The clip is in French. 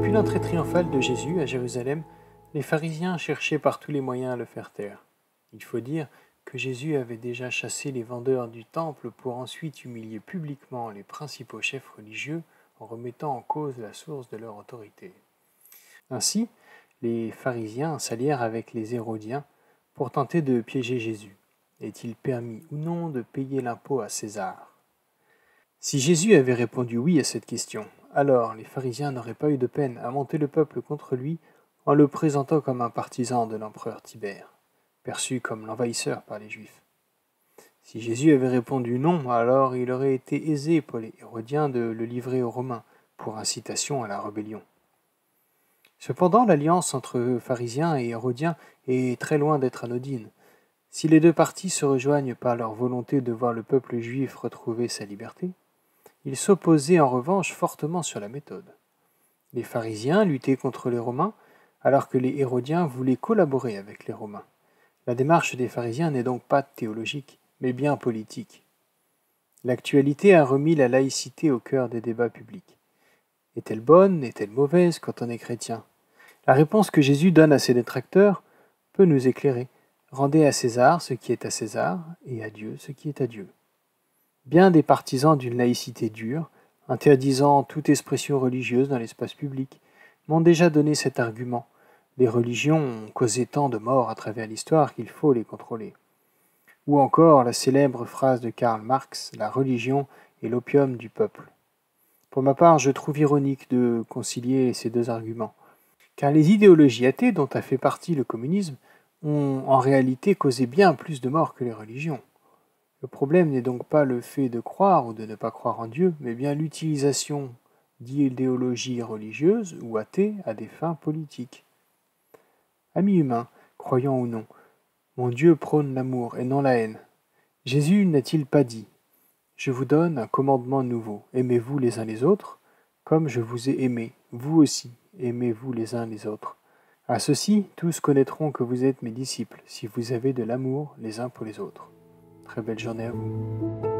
Depuis l'entrée triomphale de Jésus à Jérusalem, les pharisiens cherchaient par tous les moyens à le faire taire. Il faut dire que Jésus avait déjà chassé les vendeurs du temple pour ensuite humilier publiquement les principaux chefs religieux en remettant en cause la source de leur autorité. Ainsi, les pharisiens s'allièrent avec les Hérodiens pour tenter de piéger Jésus. Est-il permis ou non de payer l'impôt à César ? Si Jésus avait répondu oui à cette question, alors les pharisiens n'auraient pas eu de peine à monter le peuple contre lui en le présentant comme un partisan de l'empereur Tibère, perçu comme l'envahisseur par les Juifs. Si Jésus avait répondu non, alors il aurait été aisé pour les Hérodiens de le livrer aux Romains pour incitation à la rébellion. Cependant, l'alliance entre pharisiens et Hérodiens est très loin d'être anodine. Si les deux parties se rejoignent par leur volonté de voir le peuple juif retrouver sa liberté, ils s'opposaient en revanche fortement sur la méthode. Les pharisiens luttaient contre les Romains, alors que les Hérodiens voulaient collaborer avec les Romains. La démarche des pharisiens n'est donc pas théologique, mais bien politique. L'actualité a remis la laïcité au cœur des débats publics. Est-elle bonne, est-elle mauvaise quand on est chrétien ? La réponse que Jésus donne à ses détracteurs peut nous éclairer. Rendez à César ce qui est à César, et à Dieu ce qui est à Dieu. Bien des partisans d'une laïcité dure, interdisant toute expression religieuse dans l'espace public, m'ont déjà donné cet argument. Les religions ont causé tant de morts à travers l'histoire qu'il faut les contrôler. Ou encore la célèbre phrase de Karl Marx, la religion est l'opium du peuple. Pour ma part, je trouve ironique de concilier ces deux arguments, car les idéologies athées dont a fait partie le communisme ont en réalité causé bien plus de morts que les religions. Le problème n'est donc pas le fait de croire ou de ne pas croire en Dieu, mais bien l'utilisation d'idéologies religieuses ou athées à des fins politiques. Amis humains, croyants ou non, mon Dieu prône l'amour et non la haine. Jésus n'a-t-il pas dit « Je vous donne un commandement nouveau, aimez-vous les uns les autres, comme je vous ai aimé, vous aussi, aimez-vous les uns les autres. À ceci, tous connaîtront que vous êtes mes disciples, si vous avez de l'amour les uns pour les autres. » Très belle journée à vous.